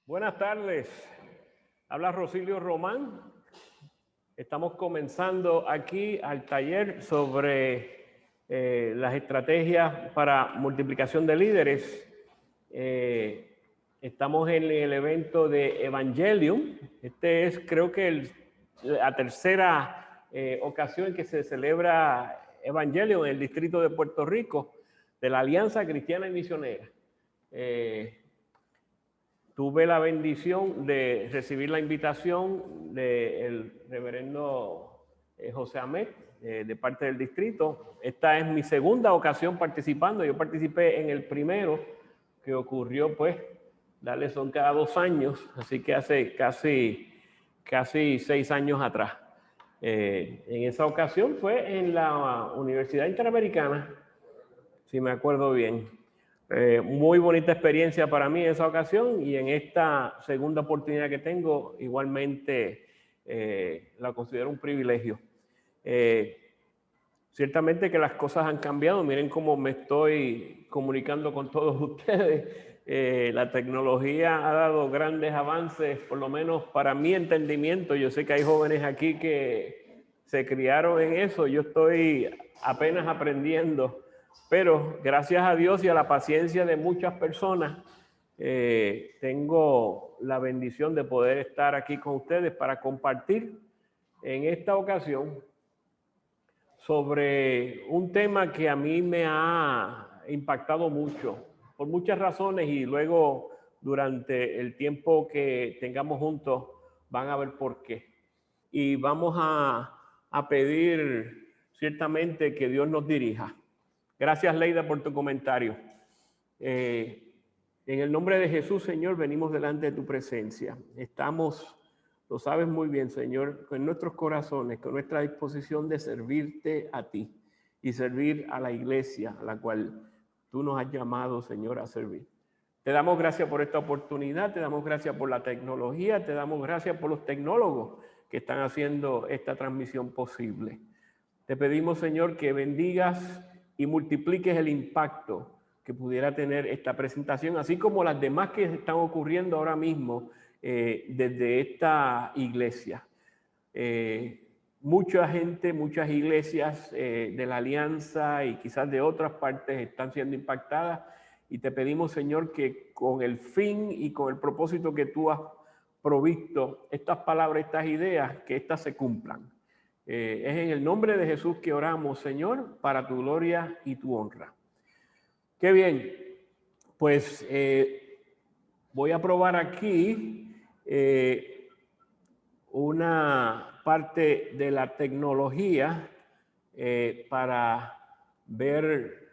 Buenas tardes, habla Rosilio Román. Estamos comenzando aquí al taller sobre las estrategias para multiplicación de líderes. Estamos en el evento de Evangelium. Este es, creo que, la tercera ocasión en que se celebra Evangelium en el distrito de Puerto Rico de la Alianza Cristiana y Misionera. Tuve la bendición de recibir la invitación del reverendo José Ahmed de parte del distrito. Esta es mi segunda ocasión participando. Yo participé en el primero que ocurrió, pues, son cada 2 años, así que hace casi 6 años atrás. En esa ocasión fue en la Universidad Interamericana, si me acuerdo bien. Muy bonita experiencia para mí en esa ocasión, y en esta segunda oportunidad que tengo igualmente la considero un privilegio. Ciertamente que las cosas han cambiado. Miren cómo me estoy comunicando con todos ustedes. La tecnología ha dado grandes avances, por lo menos para mi entendimiento. Yo sé que hay jóvenes aquí que se criaron en eso. Yo estoy apenas aprendiendo. Pero gracias a Dios y a la paciencia de muchas personas, tengo la bendición de poder estar aquí con ustedes para compartir en esta ocasión sobre un tema que a mí me ha impactado mucho, por muchas razones, y luego durante el tiempo que tengamos juntos van a ver por qué. Y vamos a pedir ciertamente que Dios nos dirija. Gracias, Leida, por tu comentario. En el nombre de Jesús, Señor, venimos delante de tu presencia. Estamos, lo sabes muy bien, Señor, con nuestros corazones, con nuestra disposición de servirte a ti y servir a la iglesia a la cual tú nos has llamado, Señor, a servir. Te damos gracias por esta oportunidad, te damos gracias por la tecnología, te damos gracias por los tecnólogos que están haciendo esta transmisión posible. Te pedimos, Señor, que bendigas y multipliques el impacto que pudiera tener esta presentación, así como las demás que están ocurriendo ahora mismo desde esta iglesia. Mucha gente, muchas iglesias de la Alianza y quizás de otras partes están siendo impactadas, y te pedimos, Señor, que con el fin y con el propósito que tú has provisto estas palabras, estas ideas, que estas se cumplan. Es en el nombre de Jesús que oramos, Señor, para tu gloria y tu honra. Qué bien. Pues voy a probar aquí una parte de la tecnología para ver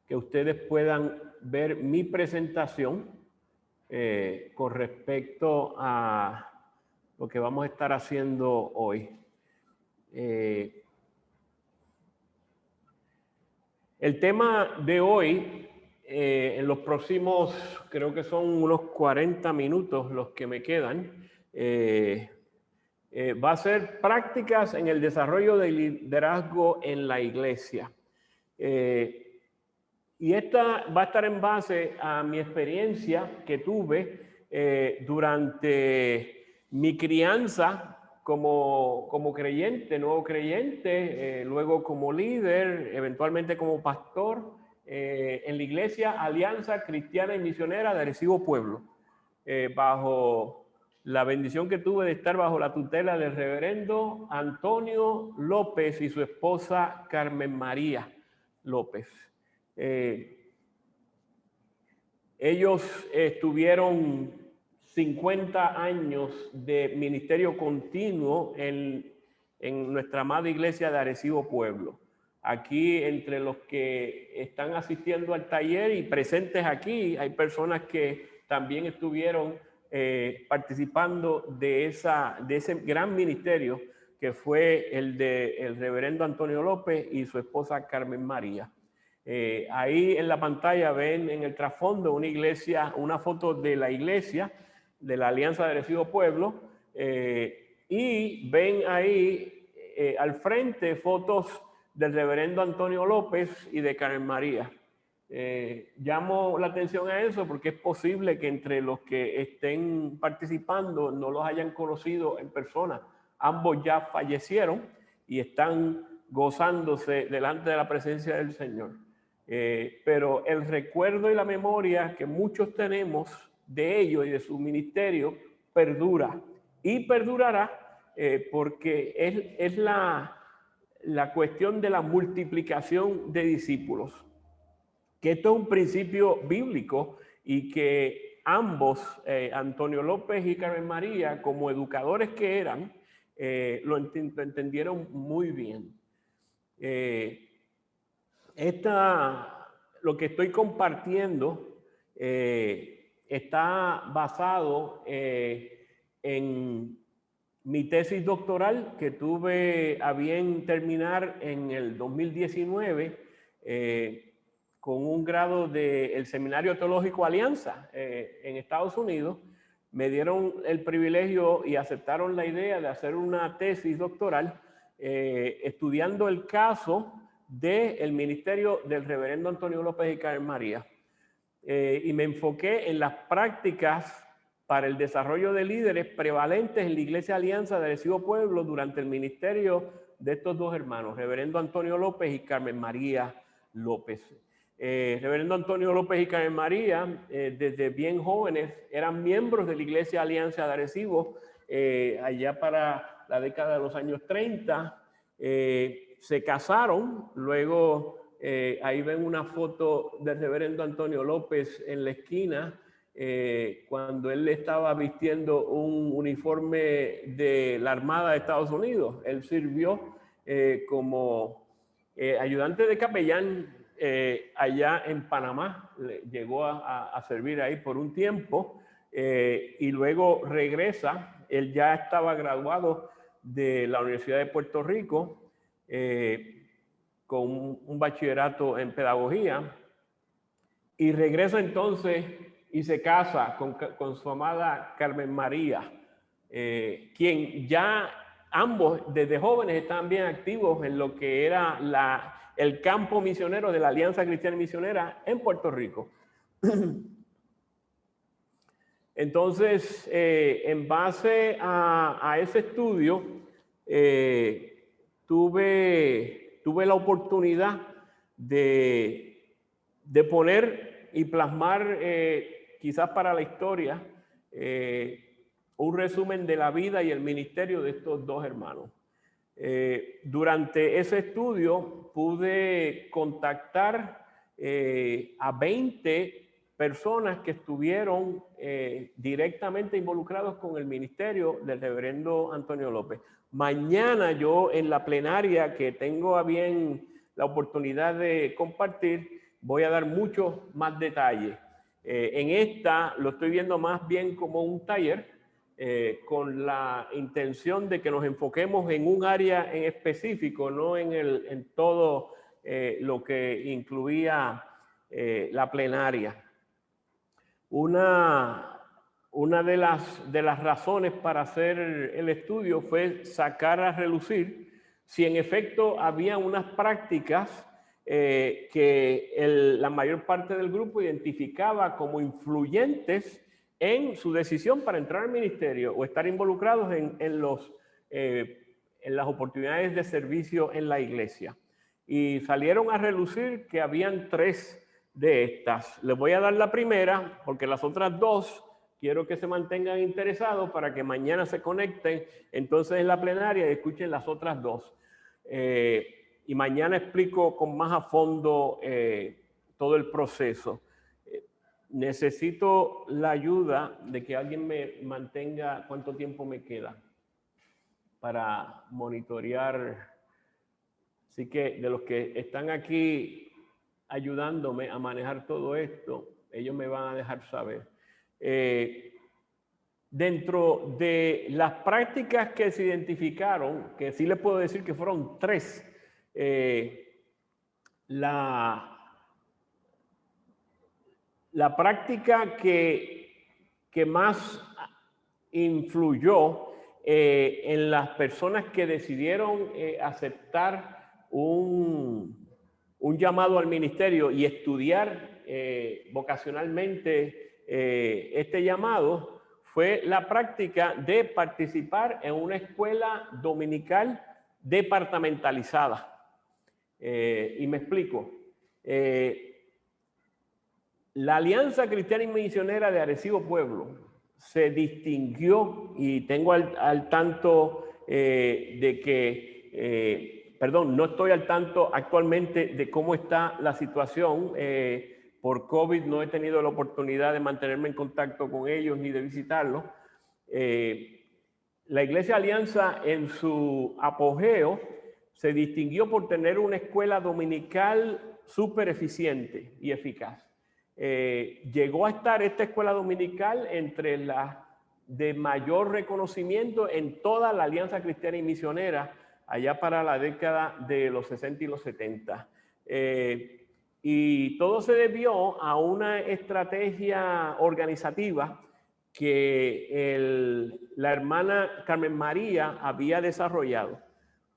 que ustedes puedan ver mi presentación con respecto a lo que vamos a estar haciendo hoy. El tema de hoy, en los próximos, creo que son unos 40 minutos los que me quedan, va a ser prácticas en el desarrollo del liderazgo en la iglesia. Y esta va a estar en base a mi experiencia que tuve durante mi crianza como creyente, nuevo creyente, luego como líder, eventualmente como pastor en la iglesia Alianza Cristiana y Misionera de Arecibo Pueblo, bajo la bendición que tuve de estar bajo la tutela del reverendo Antonio López y su esposa Carmen María López. Ellos estuvieron 50 años de ministerio continuo en nuestra amada iglesia de Arecibo Pueblo. Aquí, entre los que están asistiendo al taller y presentes aquí, hay personas que también estuvieron participando de ese gran ministerio que fue el del reverendo Antonio López y su esposa Carmen María. Ahí en la pantalla ven en el trasfondo una iglesia, una foto de la iglesia de la Alianza de Arecibo Pueblo, y ven ahí al frente fotos del reverendo Antonio López y de Carmen María. Llamo la atención a eso porque es posible que entre los que estén participando no los hayan conocido en persona. Ambos ya fallecieron y están gozándose delante de la presencia del Señor. Pero el recuerdo y la memoria que muchos tenemos de ellos y de su ministerio perdura y perdurará porque es la cuestión de la multiplicación de discípulos, que esto es un principio bíblico y que ambos, Antonio López y Carmen María, como educadores que eran, lo entendieron muy bien. Lo que estoy compartiendo está basado en mi tesis doctoral que tuve a bien terminar en el 2019 con un grado del Seminario Teológico Alianza en Estados Unidos. Me dieron el privilegio y aceptaron la idea de hacer una tesis doctoral estudiando el caso del ministerio del reverendo Antonio López y Carmen María. Y me enfoqué en las prácticas para el desarrollo de líderes prevalentes en la Iglesia Alianza de Arecibo Pueblo durante el ministerio de estos dos hermanos, reverendo Antonio López y Carmen María López. Reverendo Antonio López y Carmen María, desde bien jóvenes, eran miembros de la Iglesia Alianza de Arecibo, allá para la década de los años 30. Se casaron, luego ahí ven una foto del reverendo Antonio López en la esquina, cuando él estaba vistiendo un uniforme de la Armada de Estados Unidos. Él sirvió como ayudante de capellán allá en Panamá, llegó a servir ahí por un tiempo y luego regresa. Él ya estaba graduado de la Universidad de Puerto Rico con un bachillerato en pedagogía y regresa entonces y se casa con su amada Carmen María, quien ya ambos desde jóvenes estaban bien activos en lo que era el campo misionero de la Alianza Cristiana y Misionera en Puerto Rico. Entonces, en base a ese estudio, tuve la oportunidad de poner y plasmar, quizás para la historia, un resumen de la vida y el ministerio de estos dos hermanos. Durante ese estudio pude contactar a 20 personas que estuvieron directamente involucrados con el ministerio del reverendo Antonio López. Mañana yo en la plenaria que tengo a bien la oportunidad de compartir, voy a dar muchos más detalles. En esta lo estoy viendo más bien como un taller, con la intención de que nos enfoquemos en un área en específico, no en todo lo que incluía la plenaria. Una de las razones para hacer el estudio fue sacar a relucir si en efecto había unas prácticas que la mayor parte del grupo identificaba como influyentes en su decisión para entrar al ministerio o estar involucrados en las oportunidades de servicio en la iglesia. Y salieron a relucir que habían 3 de estas. Les voy a dar la primera porque las otras 2 quiero que se mantengan interesados para que mañana se conecten entonces en la plenaria y escuchen las otras 2. Y mañana explico con más a fondo todo el proceso. Necesito la ayuda de que alguien me mantenga cuánto tiempo me queda para monitorear. Así que de los que están aquí ayudándome a manejar todo esto, ellos me van a dejar saber. Dentro de las prácticas que se identificaron, que sí les puedo decir que fueron 3, la práctica que más influyó en las personas que decidieron aceptar un un llamado al ministerio y estudiar vocacionalmente este llamado fue la práctica de participar en una escuela dominical departamentalizada. Y me explico. La Alianza Cristiana y Misionera de Arecibo Pueblo se distinguió, y tengo al tanto de que, perdón, no estoy al tanto actualmente de cómo está la situación. Por COVID no he tenido la oportunidad de mantenerme en contacto con ellos ni de visitarlos. La Iglesia Alianza en su apogeo se distinguió por tener una escuela dominical súper eficiente y eficaz. Llegó a estar esta escuela dominical entre las de mayor reconocimiento en toda la Alianza Cristiana y Misionera, allá para la década de los 60 y los 70. Y todo se debió a una estrategia organizativa que la hermana Carmen María había desarrollado.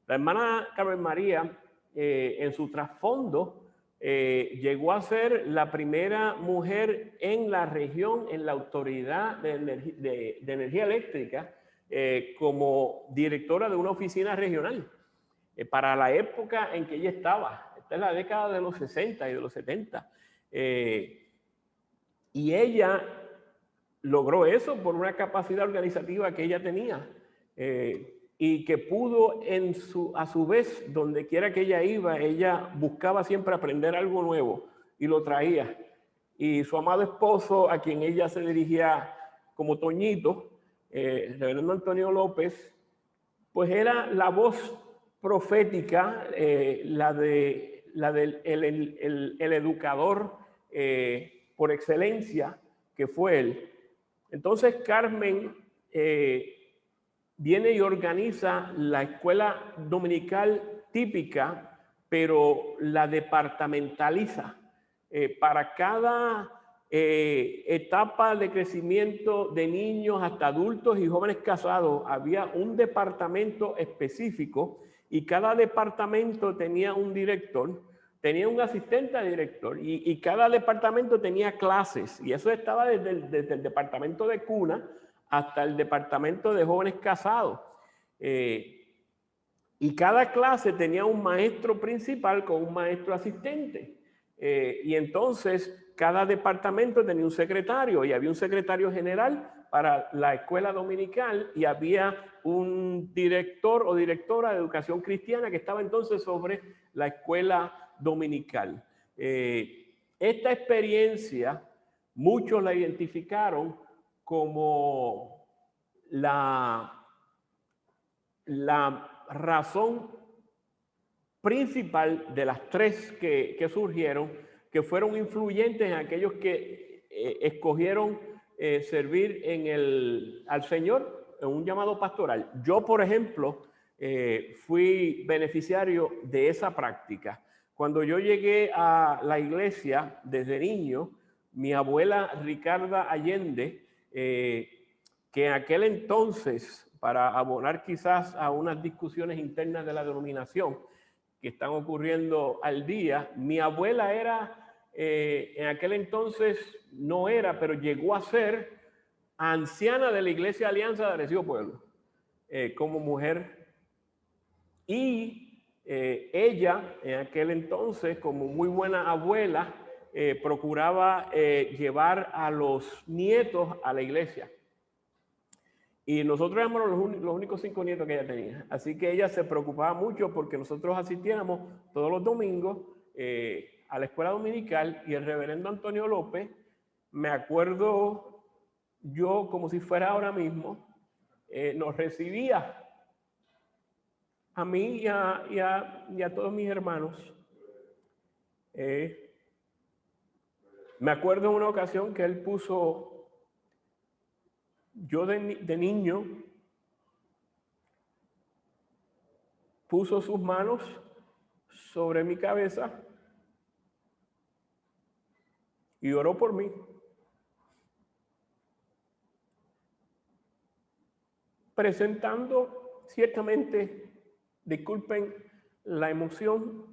La hermana Carmen María, en su trasfondo, llegó a ser la primera mujer en la región, en la autoridad de energía eléctrica, como directora de una oficina regional, para la época en que ella estaba. Esta es la década de los 60 y de los 70. Y ella logró eso por una capacidad organizativa que ella tenía. Y que pudo a su vez, donde quiera que ella iba, ella buscaba siempre aprender algo nuevo y lo traía. Y su amado esposo, a quien ella se dirigía como Toñito, el reverendo Antonio López, pues era la voz profética, la del educador por excelencia, que fue él. Entonces Carmen viene y organiza la escuela dominical típica, pero la departamentaliza. Para cada etapa de crecimiento de niños hasta adultos y jóvenes casados había un departamento específico, y cada departamento tenía un director, tenía un asistente director, y cada departamento tenía clases, y eso estaba desde el departamento de cuna hasta el departamento de jóvenes casados. Y cada clase tenía un maestro principal con un maestro asistente. Y entonces cada departamento tenía un secretario, y había un secretario general para la escuela dominical, y había un director o directora de educación cristiana que estaba entonces sobre la escuela dominical. Esta experiencia muchos la identificaron como la razón principal de las tres que surgieron, que fueron influyentes en aquellos que escogieron servir al Señor en un llamado pastoral. Yo, por ejemplo, fui beneficiario de esa práctica. Cuando yo llegué a la iglesia desde niño, mi abuela Ricarda Allende, que en aquel entonces, para abonar quizás a unas discusiones internas de la denominación que están ocurriendo al día, mi abuela era, en aquel entonces no era, pero llegó a ser anciana de la Iglesia Alianza de Arecibo Pueblo, como mujer. Y ella, en aquel entonces, como muy buena abuela, procuraba llevar a los nietos a la iglesia. Y nosotros éramos los únicos 5 nietos que ella tenía. Así que ella se preocupaba mucho porque nosotros asistiéramos todos los domingos a la escuela dominical, y el reverendo Antonio López, me acuerdo yo como si fuera ahora mismo, nos recibía a mí y a todos mis hermanos. Me acuerdo en una ocasión que él puso, yo de niño, puso sus manos sobre mi cabeza y oró por mí. Presentando, ciertamente, disculpen la emoción,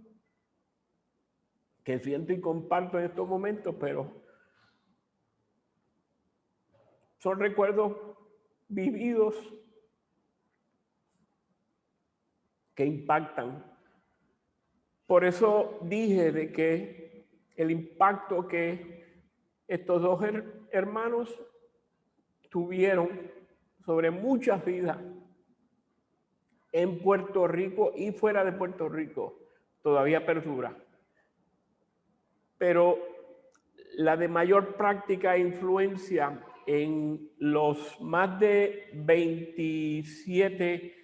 que siento y comparto en estos momentos, pero son recuerdos vividos que impactan. Por eso dije de que el impacto que estos dos hermanos tuvieron sobre muchas vidas en Puerto Rico y fuera de Puerto Rico todavía perdura. Pero la de mayor práctica e influencia en los más de 27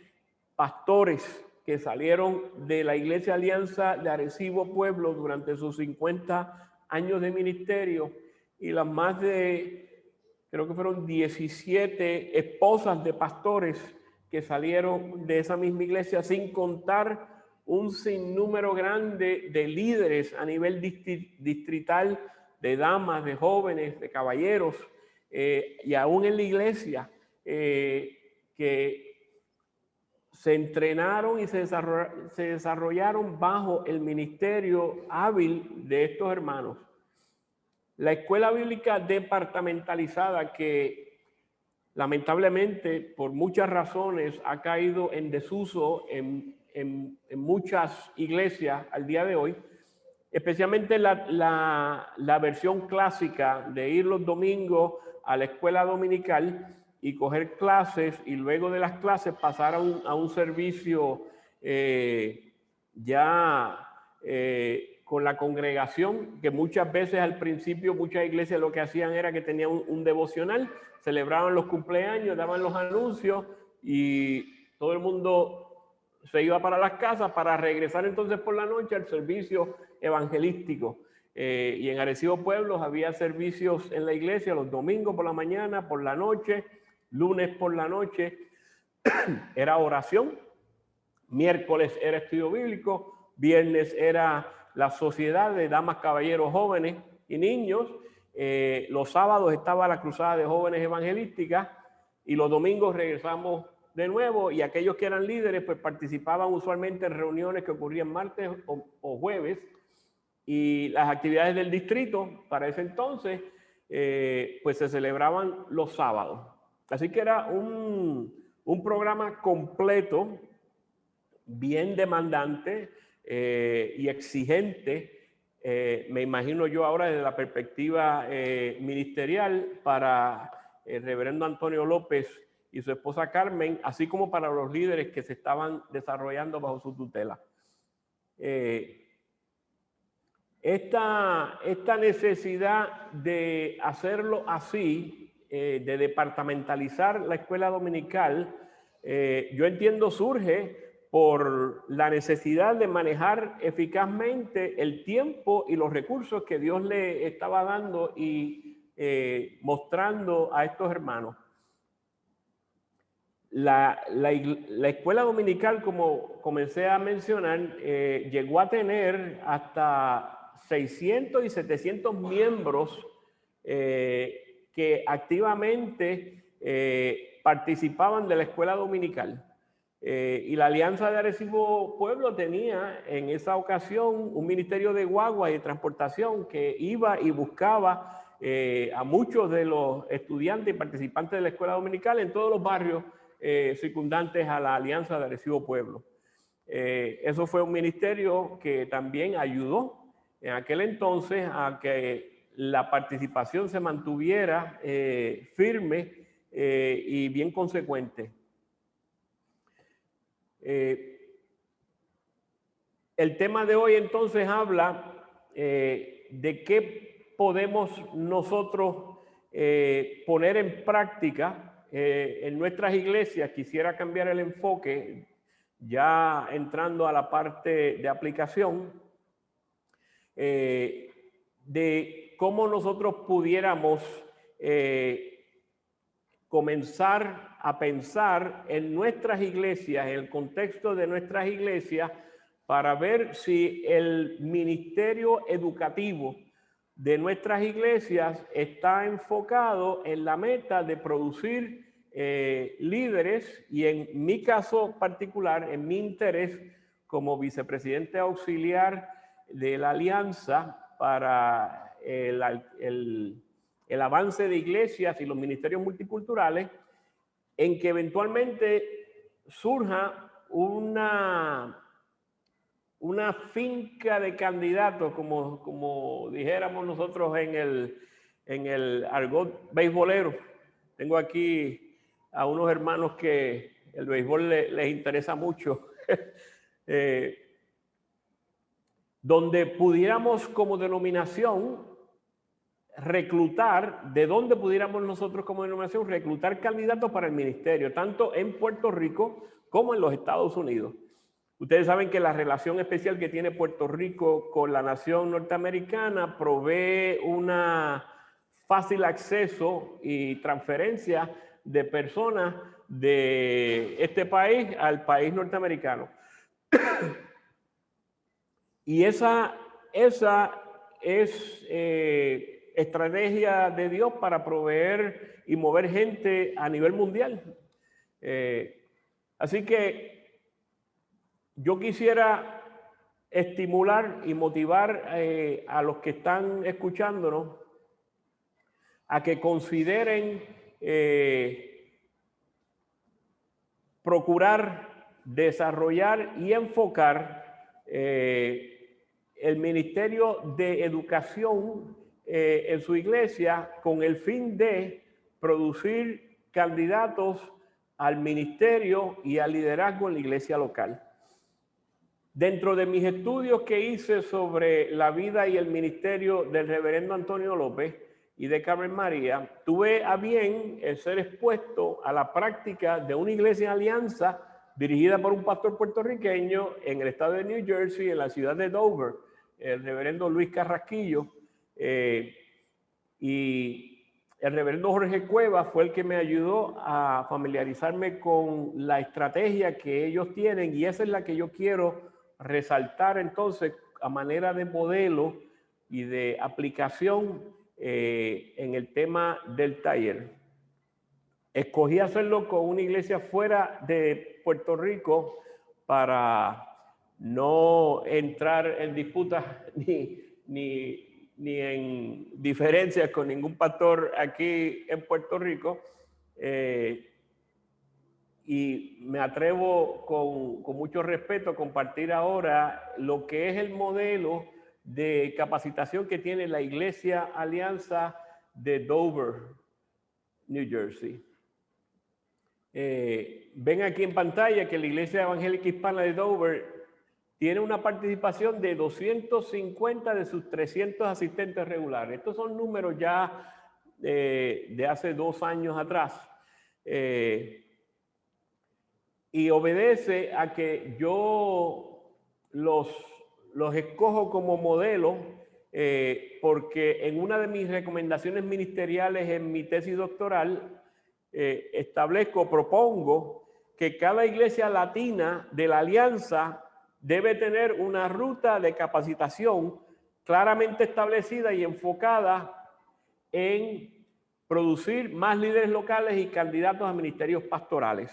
pastores que salieron de la Iglesia Alianza de Arecibo Pueblo durante sus 50 años de ministerio y las más de, creo que fueron 17 esposas de pastores que salieron de esa misma iglesia, sin contar un sinnúmero grande de líderes a nivel distrital, de damas, de jóvenes, de caballeros, y aún en la iglesia, que se entrenaron y se desarrollaron bajo el ministerio hábil de estos hermanos. La escuela bíblica departamentalizada, que lamentablemente por muchas razones ha caído en desuso en muchas iglesias al día de hoy, especialmente la versión clásica de ir los domingos a la escuela dominical y coger clases y luego de las clases pasar a un servicio con la congregación, que muchas veces al principio muchas iglesias lo que hacían era que tenían un devocional, celebraban los cumpleaños, daban los anuncios y todo el mundo se iba para las casas para regresar entonces por la noche al servicio evangelístico. Y en Arecibo Pueblos había servicios en la iglesia los domingos por la mañana, por la noche, lunes por la noche era oración, miércoles era estudio bíblico, viernes era la sociedad de damas, caballeros, jóvenes y niños, los sábados estaba la cruzada de jóvenes evangelísticas y los domingos regresamos de nuevo, y aquellos que eran líderes pues participaban usualmente en reuniones que ocurrían martes o jueves, y las actividades del distrito para ese entonces pues se celebraban los sábados. Así que era un programa completo, bien demandante y exigente, me imagino yo ahora desde la perspectiva ministerial, para el reverendo Antonio López y su esposa Carmen, así como para los líderes que se estaban desarrollando bajo su tutela. Esta necesidad de hacerlo así, de departamentalizar la escuela dominical, yo entiendo surge por la necesidad de manejar eficazmente el tiempo y los recursos que Dios le estaba dando y mostrando a estos hermanos. La escuela dominical, como comencé a mencionar, llegó a tener hasta 600 y 700 miembros que activamente participaban de la escuela dominical. Y la Alianza de Arecibo Pueblo tenía en esa ocasión un ministerio de guagua y de transportación que iba y buscaba a muchos de los estudiantes y participantes de la escuela dominical en todos los barrios circundantes a la Alianza de Arecibo Pueblo. Eso fue un ministerio que también ayudó en aquel entonces a que la participación se mantuviera firme y bien consecuente. El tema de hoy entonces habla de qué podemos nosotros poner en práctica en nuestras iglesias. Quisiera cambiar el enfoque, ya entrando a la parte de aplicación, de cómo nosotros pudiéramos comenzar a pensar en nuestras iglesias, en el contexto de nuestras iglesias, para ver si el ministerio educativo de nuestras iglesias está enfocado en la meta de producir líderes, y en mi caso particular, en mi interés como vicepresidente auxiliar de la alianza para el avance de iglesias y los ministerios multiculturales, en que eventualmente surja una finca de candidatos, como dijéramos nosotros en el argot beisbolero. Tengo aquí a unos hermanos que el béisbol les interesa mucho, donde pudiéramos como denominación reclutar, de dónde pudiéramos nosotros como denominación reclutar candidatos para el ministerio, tanto en Puerto Rico como en los Estados Unidos. Ustedes saben que la relación especial que tiene Puerto Rico con la nación norteamericana provee una fácil acceso y transferencia de personas de este país al país norteamericano. Y esa es estrategia de Dios para proveer y mover gente a nivel mundial. Así que yo quisiera estimular y motivar a los que están escuchándonos a que consideren procurar desarrollar y enfocar el Ministerio de Educación en su iglesia con el fin de producir candidatos al ministerio y al liderazgo en la iglesia local. Dentro de mis estudios que hice sobre la vida y el ministerio del reverendo Antonio López y de Carmen María, tuve a bien el ser expuesto a la práctica de una iglesia en alianza dirigida por un pastor puertorriqueño en el estado de New Jersey, en la ciudad de Dover, el reverendo Luis Carrasquillo, y el reverendo Jorge Cueva fue el que me ayudó a familiarizarme con la estrategia que ellos tienen, y esa es la que yo quiero resaltar entonces a manera de modelo y de aplicación en el tema del taller. Escogí hacerlo con una iglesia fuera de Puerto Rico para no entrar en disputas ni en diferencias con ningún pastor aquí en Puerto Rico. Y me atrevo con mucho respeto a compartir ahora lo que es el modelo de capacitación que tiene la Iglesia Alianza de Dover, New Jersey. Ven aquí en pantalla que la Iglesia Evangélica Hispana de Dover tiene una participación de 250 de sus 300 asistentes regulares. Estos son números ya de hace 2 años atrás. Y obedece a que yo los escojo como modelo porque en una de mis recomendaciones ministeriales en mi tesis doctoral propongo que cada iglesia latina de la alianza debe tener una ruta de capacitación claramente establecida y enfocada en producir más líderes locales y candidatos a ministerios pastorales.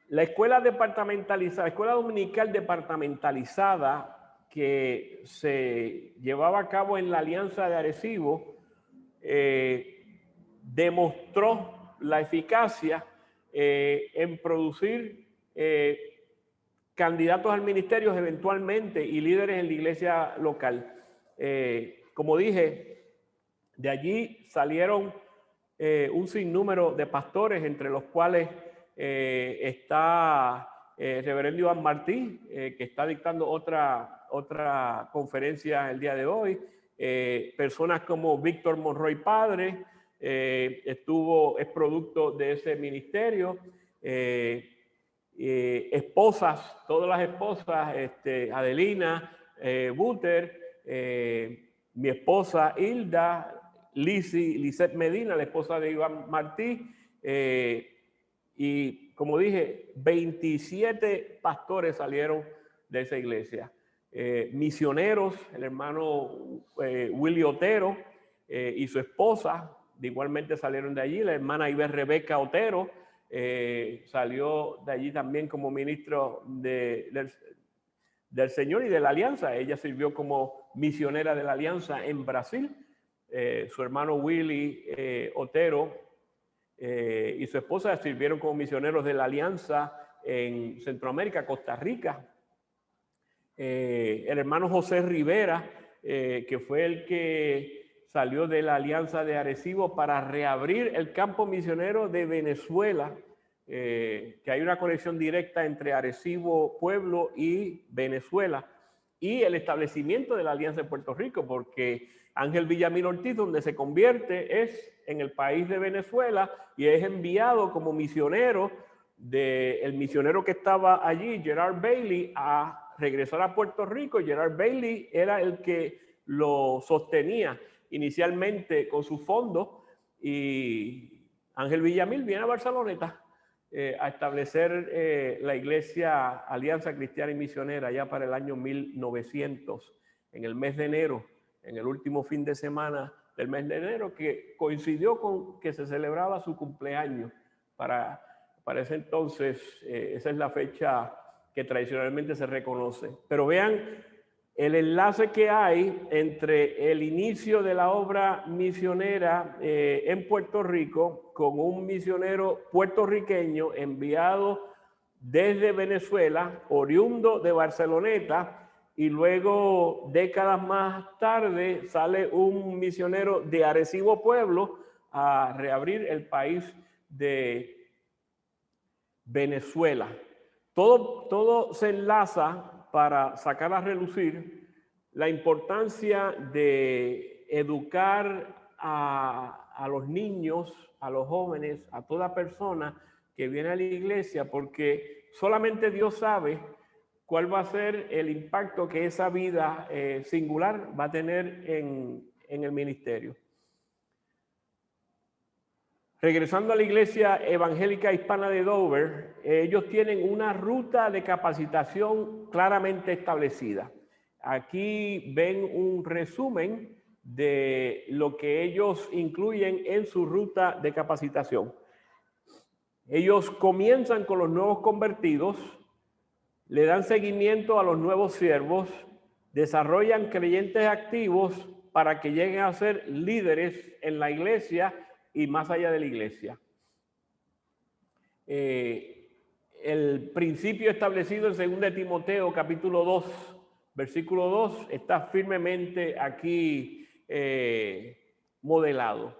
La escuela departamentalizada, la escuela dominical departamentalizada que se llevaba a cabo en la Alianza de Arecibo demostró la eficacia en producir candidatos al ministerio eventualmente y líderes en la iglesia local. Como dije, de allí salieron un sinnúmero de pastores, entre los cuales está el reverendo Iván Martí, que está dictando otra conferencia el día de hoy. Personas como Víctor Monroy Padre, es producto de ese ministerio. Esposas, todas las esposas, Adelina, Buter, mi esposa Hilda, Lisette Medina, la esposa de Iván Martí, y como dije, 27 pastores salieron de esa iglesia. Misioneros, el hermano Willy Otero y su esposa, igualmente salieron de allí. La hermana Iber Rebeca Otero salió de allí también como ministro del del Señor y de la Alianza. Ella sirvió como misionera de la Alianza en Brasil. Su hermano Willy Otero y su esposa sirvieron como misioneros de la Alianza en Centroamérica, Costa Rica. El hermano José Rivera, que fue el que salió de la Alianza de Arecibo para reabrir el campo misionero de Venezuela, que hay una conexión directa entre Arecibo, pueblo, y Venezuela, y el establecimiento de la Alianza de Puerto Rico, porque Ángel Villamil Ortiz, donde se convierte, es en el país de Venezuela y es enviado como misionero del misionero que estaba allí, Gerard Bailey, a regresar a Puerto Rico. Gerard Bailey era el que lo sostenía inicialmente con sus fondos, y Ángel Villamil viene a Barceloneta a establecer la iglesia Alianza Cristiana y Misionera ya para el año 1900, en el mes de enero, en el último fin de semana del mes de enero, que coincidió con que se celebraba su cumpleaños. Para ese entonces, esa es la fecha que tradicionalmente se reconoce. Pero vean el enlace que hay entre el inicio de la obra misionera en Puerto Rico con un misionero puertorriqueño enviado desde Venezuela, oriundo de Barceloneta, y luego décadas más tarde sale un misionero de Arecibo Pueblo a reabrir el país de Venezuela. Todo se enlaza para sacar a relucir la importancia de educar a los niños, a los jóvenes, a toda persona que viene a la iglesia, porque solamente Dios sabe cuál va a ser el impacto que esa vida singular va a tener en el ministerio. Regresando a la Iglesia Evangélica Hispana de Dover, ellos tienen una ruta de capacitación claramente establecida. Aquí ven un resumen de lo que ellos incluyen en su ruta de capacitación. Ellos comienzan con los nuevos convertidos, le dan seguimiento a los nuevos siervos, desarrollan creyentes activos para que lleguen a ser líderes en la iglesia y más allá de la iglesia. El principio establecido en 2 Timoteo capítulo 2, versículo 2, está firmemente aquí modelado.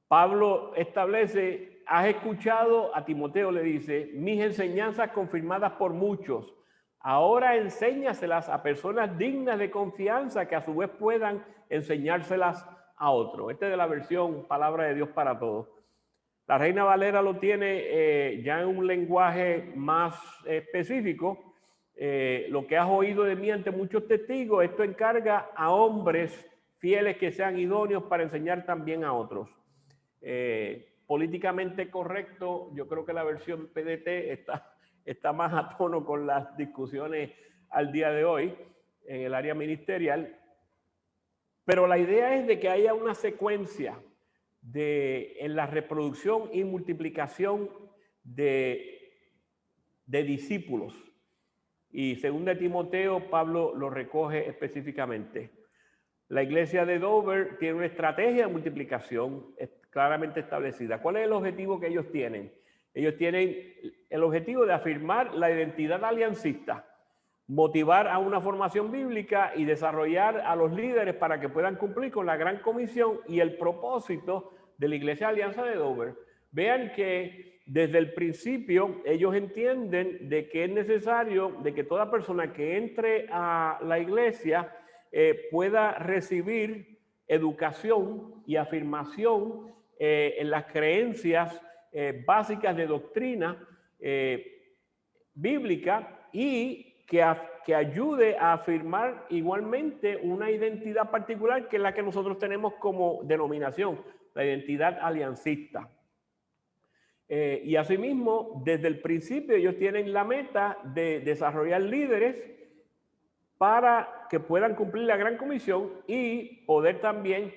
Pablo establece: has escuchado, a Timoteo le dice, mis enseñanzas confirmadas por muchos. Ahora enséñaselas a personas dignas de confianza que a su vez puedan enseñárselas a otro. Esta es de la versión Palabra de Dios para Todos. La Reina Valera lo tiene ya en un lenguaje más específico. Lo que has oído de mí ante muchos testigos, esto encarga a hombres fieles que sean idóneos para enseñar también a otros. Políticamente correcto, yo creo que la versión PDT está más a tono con las discusiones al día de hoy en el área ministerial. Pero la idea es de que haya una secuencia en la reproducción y multiplicación de discípulos. Y según de Timoteo, Pablo lo recoge específicamente. La iglesia de Dover tiene una estrategia de multiplicación claramente establecida. ¿Cuál es el objetivo que ellos tienen? Ellos tienen el objetivo de afirmar la identidad aliancista, motivar a una formación bíblica y desarrollar a los líderes para que puedan cumplir con la gran comisión y el propósito de la Iglesia Alianza de Dover. Vean que desde el principio ellos entienden de que es necesario de que toda persona que entre a la iglesia pueda recibir educación y afirmación en las creencias básicas de doctrina bíblica, y que ayude a afirmar igualmente una identidad particular que es la que nosotros tenemos como denominación, la identidad aliancista. Y asimismo, desde el principio ellos tienen la meta de desarrollar líderes para que puedan cumplir la gran comisión y poder también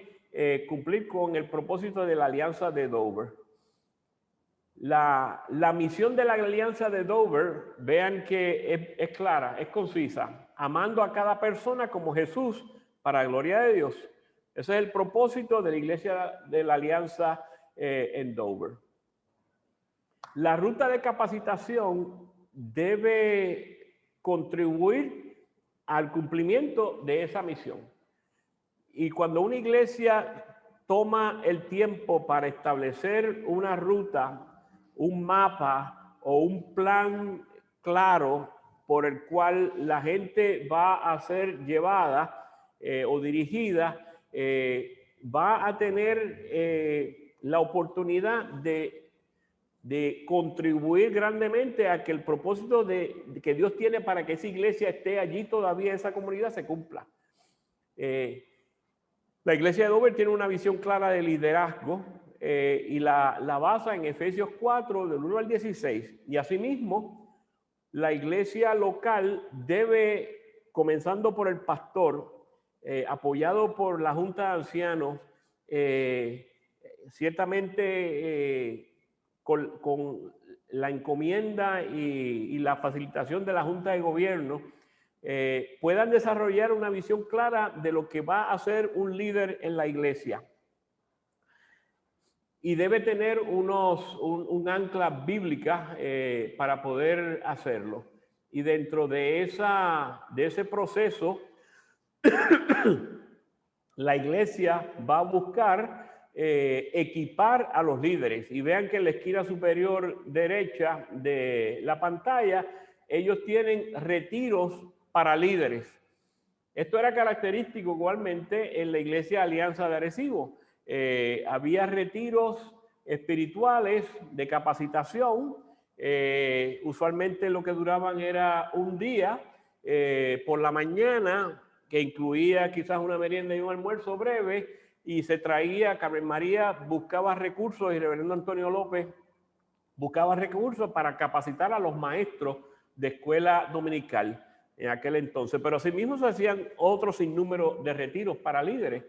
cumplir con el propósito de la Alianza de Dover. La misión de la Alianza de Dover, vean que es clara, es concisa, amando a cada persona como Jesús para la gloria de Dios. Ese es el propósito de la Iglesia de la Alianza en Dover. La ruta de capacitación debe contribuir al cumplimiento de esa misión. Y cuando una iglesia toma el tiempo para establecer una ruta, un mapa o un plan claro por el cual la gente va a ser llevada o dirigida, va a tener la oportunidad de contribuir grandemente a que el propósito que Dios tiene para que esa iglesia esté allí todavía, esa comunidad, se cumpla. La iglesia de Dover tiene una visión clara de liderazgo y la basa en Efesios 4, del 1 al 16. Y asimismo, la iglesia local debe, comenzando por el pastor, apoyado por la Junta de Ancianos, ciertamente con la encomienda y la facilitación de la Junta de Gobierno, puedan desarrollar una visión clara de lo que va a ser un líder en la iglesia. Y debe tener un ancla bíblica para poder hacerlo. Y dentro de ese proceso, la iglesia va a buscar equipar a los líderes. Y vean que en la esquina superior derecha de la pantalla, ellos tienen retiros para líderes. Esto era característico igualmente en la iglesia Alianza de Arecibo. Había retiros espirituales de capacitación, usualmente lo que duraban era un día por la mañana, que incluía quizás una merienda y un almuerzo breve, y se traía, Carmen María buscaba recursos y Reverendo Antonio López buscaba recursos para capacitar a los maestros de escuela dominical en aquel entonces. Pero asimismo se hacían otros sinnúmero de retiros para líderes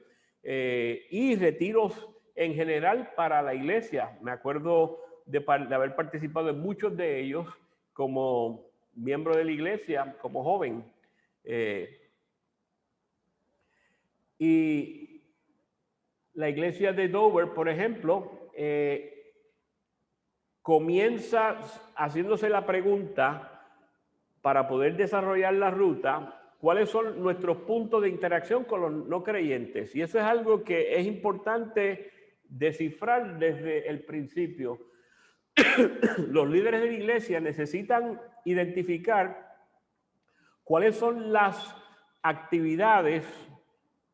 y retiros en general para la iglesia. Me acuerdo de haber participado en muchos de ellos como miembro de la iglesia, como joven. Y la iglesia de Dover, por ejemplo, comienza haciéndose la pregunta para poder desarrollar la ruta, ¿cuáles son nuestros puntos de interacción con los no creyentes? Y eso es algo que es importante descifrar desde el principio. Los líderes de la iglesia necesitan identificar cuáles son las actividades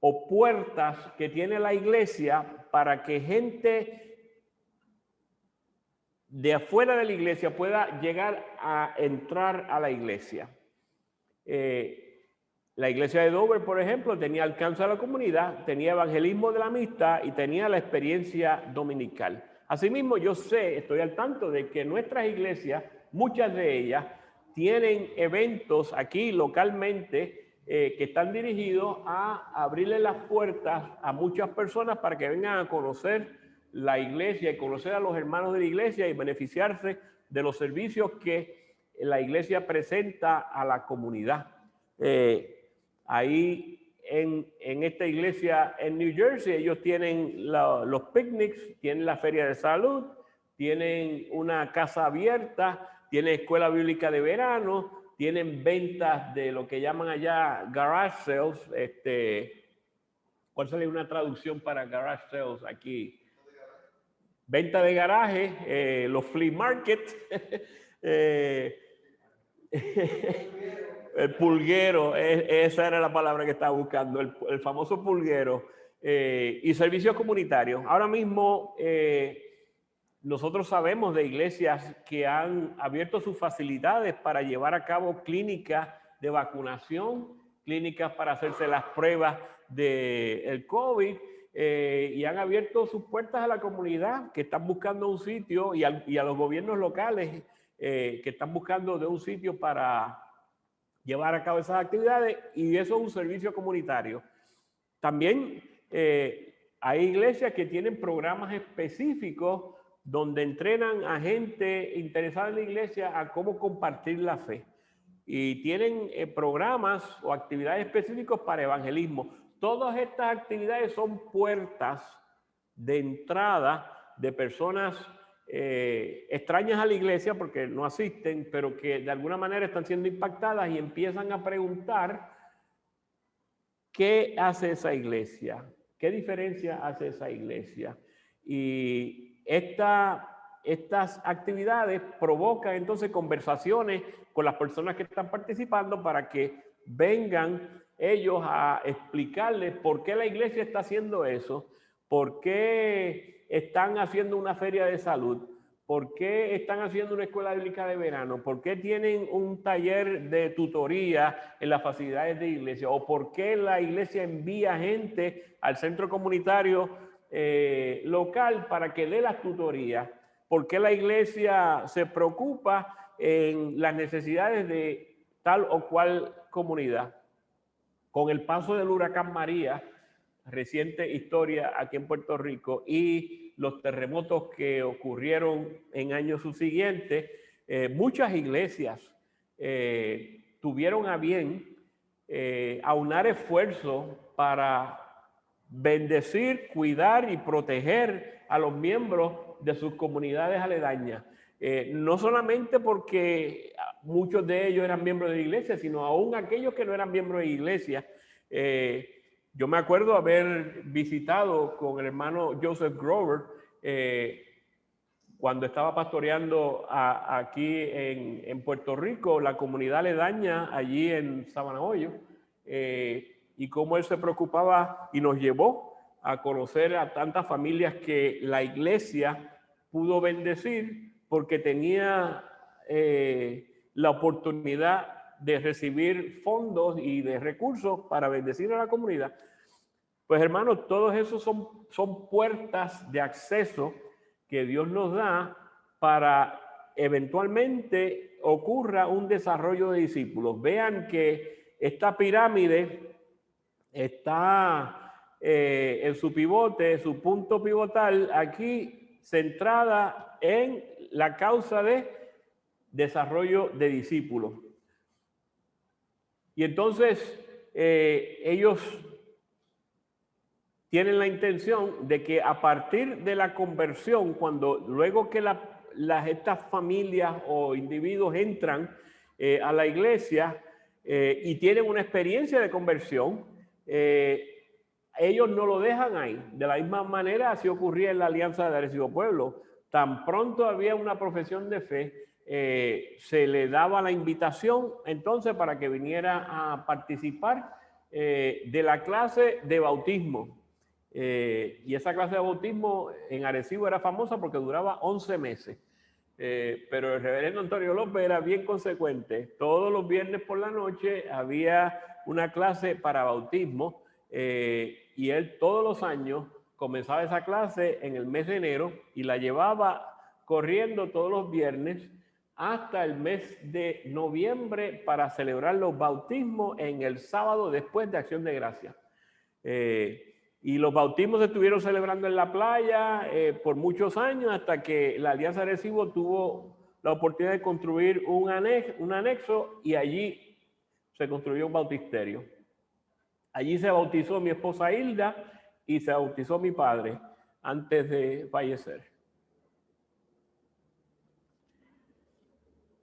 o puertas que tiene la iglesia para que gente de afuera de la iglesia pueda llegar a entrar a la iglesia. La iglesia de Dover, por ejemplo, tenía alcance a la comunidad, tenía evangelismo de la amistad y tenía la experiencia dominical. Asimismo, yo estoy al tanto de que nuestras iglesias, muchas de ellas, tienen eventos aquí localmente que están dirigidos a abrirle las puertas a muchas personas para que vengan a conocer la iglesia y conocer a los hermanos de la iglesia y beneficiarse de los servicios que la iglesia presenta a la comunidad. Ahí en esta iglesia en New Jersey, ellos tienen los picnics, tienen la feria de salud, tienen una casa abierta, tienen escuela bíblica de verano, tienen ventas de lo que llaman allá garage sales. ¿Cuál sería una traducción para garage sales aquí? Venta de garaje, los flea markets, el pulguero, esa era la palabra que estaba buscando, el famoso pulguero, y servicios comunitarios. Ahora mismo nosotros sabemos de iglesias que han abierto sus facilidades para llevar a cabo clínicas de vacunación, clínicas para hacerse las pruebas del COVID, y han abierto sus puertas a la comunidad que están buscando un sitio y a los gobiernos locales que están buscando de un sitio para llevar a cabo esas actividades, y eso es un servicio comunitario. También hay iglesias que tienen programas específicos donde entrenan a gente interesada en la iglesia a cómo compartir la fe. Y tienen programas o actividades específicos para evangelismo. Todas estas actividades son puertas de entrada de personas extrañas a la iglesia porque no asisten, pero que de alguna manera están siendo impactadas y empiezan a preguntar qué hace esa iglesia, qué diferencia hace esa iglesia. Y estas actividades provocan entonces conversaciones con las personas que están participando para que vengan ellos a explicarles por qué la iglesia está haciendo eso, por qué están haciendo una feria de salud, por qué están haciendo una escuela bíblica de verano, por qué tienen un taller de tutoría en las facilidades de iglesia, o por qué la iglesia envía gente al centro comunitario local para que dé las tutorías, por qué la iglesia se preocupa en las necesidades de tal o cual comunidad. Con el paso del huracán María, reciente historia aquí en Puerto Rico, y los terremotos que ocurrieron en años subsiguientes, muchas iglesias tuvieron a bien aunar esfuerzos para bendecir, cuidar y proteger a los miembros de sus comunidades aledañas. No solamente porque muchos de ellos eran miembros de la iglesia, sino aún aquellos que no eran miembros de la iglesia. Yo me acuerdo haber visitado con el hermano Joseph Grover cuando estaba pastoreando aquí en Puerto Rico, la comunidad aledaña allí en Sabana Hoyo, y cómo él se preocupaba y nos llevó a conocer a tantas familias que la iglesia pudo bendecir porque tenía la oportunidad de recibir fondos y de recursos para bendecir a la comunidad. Pues hermanos, todos esos son puertas de acceso que Dios nos da para eventualmente ocurra un desarrollo de discípulos. Vean que esta pirámide está en su pivote, su punto pivotal aquí centrada en la causa de desarrollo de discípulos. Y entonces ellos tienen la intención de que a partir de la conversión, luego que estas familias o individuos entran a la iglesia y tienen una experiencia de conversión, ellos no lo dejan ahí. De la misma manera así ocurría en la Alianza de Arecibo Pueblo. Tan pronto había una profesión de fe, se le daba la invitación entonces para que viniera a participar de la clase de bautismo. Y esa clase de bautismo en Arecibo era famosa porque duraba 11 meses. Pero el reverendo Antonio López era bien consecuente. Todos los viernes por la noche había una clase para bautismo y él todos los años comenzaba esa clase en el mes de enero y la llevaba corriendo todos los viernes hasta el mes de noviembre para celebrar los bautismos en el sábado después de Acción de Gracias. Y los bautismos se estuvieron celebrando en la playa por muchos años hasta que la Alianza de Arecibo tuvo la oportunidad de construir un anexo y allí se construyó un bautisterio. Allí se bautizó mi esposa Hilda y se bautizó mi padre antes de fallecer.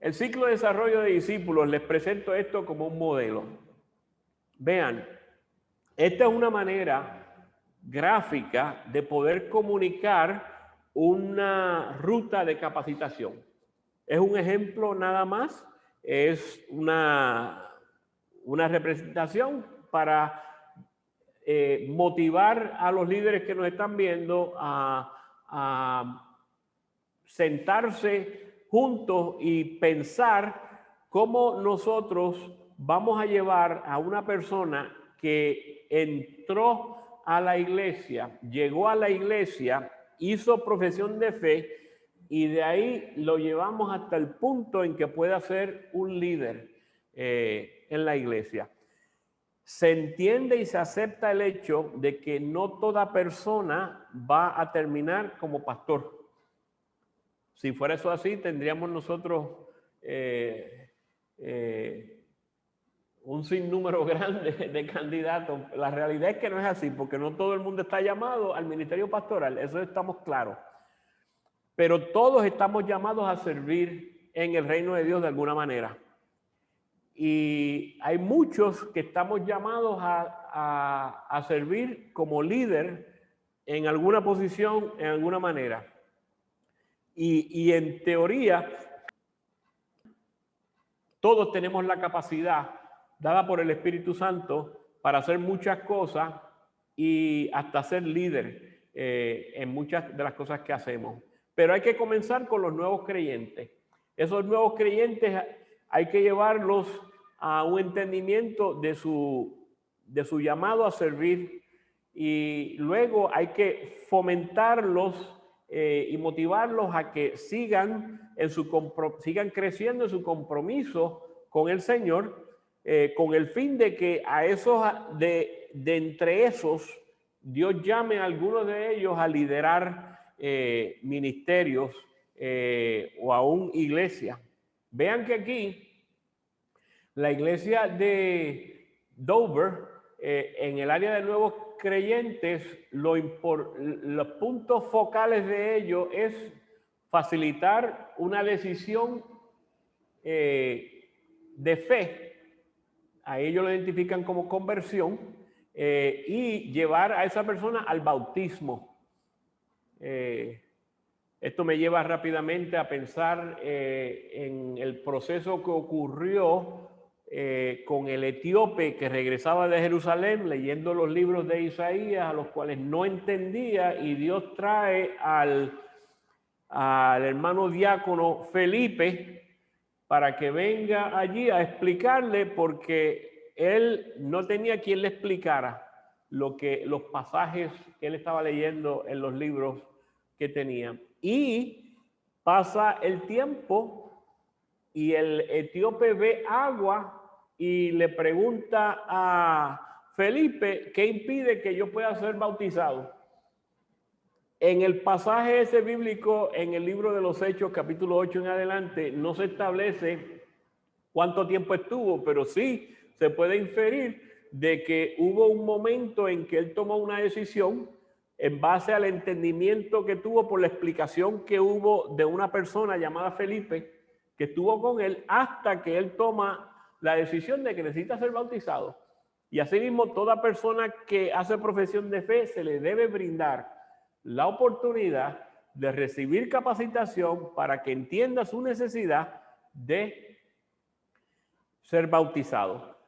El ciclo de desarrollo de discípulos, les presento esto como un modelo. Vean, esta es una manera gráfica de poder comunicar una ruta de capacitación. Es un ejemplo nada más, es una representación para motivar a los líderes que nos están viendo a sentarse juntos y pensar cómo nosotros vamos a llevar a una persona que entró a la iglesia, llegó a la iglesia, hizo profesión de fe y de ahí lo llevamos hasta el punto en que pueda ser un líder en la iglesia. Se entiende y se acepta el hecho de que no toda persona va a terminar como pastor. Si fuera eso así, tendríamos nosotros un sinnúmero grande de candidatos. La realidad es que no es así, porque no todo el mundo está llamado al ministerio pastoral, eso estamos claros. Pero todos estamos llamados a servir en el reino de Dios de alguna manera. Y hay muchos que estamos llamados a servir como líder en alguna posición, en alguna manera. Y en teoría, todos tenemos la capacidad dada por el Espíritu Santo para hacer muchas cosas y hasta ser líder en muchas de las cosas que hacemos. Pero hay que comenzar con los nuevos creyentes. Esos nuevos creyentes hay que llevarlos a un entendimiento de su llamado a servir, y luego hay que fomentarlos y motivarlos a que sigan creciendo en su compromiso con el Señor, con el fin de que a esos de entre esos Dios llame a algunos de ellos a liderar ministerios o aún iglesias. Vean que aquí la iglesia de Dover, en el área de nuevos creyentes, los puntos focales de ello es facilitar una decisión de fe. A ellos lo identifican como conversión, y llevar a esa persona al bautismo. Esto me lleva rápidamente a pensar en el proceso que ocurrió con el etíope que regresaba de Jerusalén leyendo los libros de Isaías, a los cuales no entendía, y Dios trae al hermano diácono Felipe para que venga allí a explicarle, porque él no tenía quien le explicara los pasajes que él estaba leyendo en los libros que tenía. Y pasa el tiempo y el etíope ve agua y le pregunta a Felipe, ¿qué impide que yo pueda ser bautizado? En el pasaje ese bíblico, en el libro de los Hechos, capítulo 8 en adelante, no se establece cuánto tiempo estuvo, pero sí se puede inferir de que hubo un momento en que él tomó una decisión en base al entendimiento que tuvo por la explicación que hubo de una persona llamada Felipe, que estuvo con él hasta que él toma la decisión de que necesita ser bautizado. Y asimismo, toda persona que hace profesión de fe se le debe brindar la oportunidad de recibir capacitación para que entienda su necesidad de ser bautizado.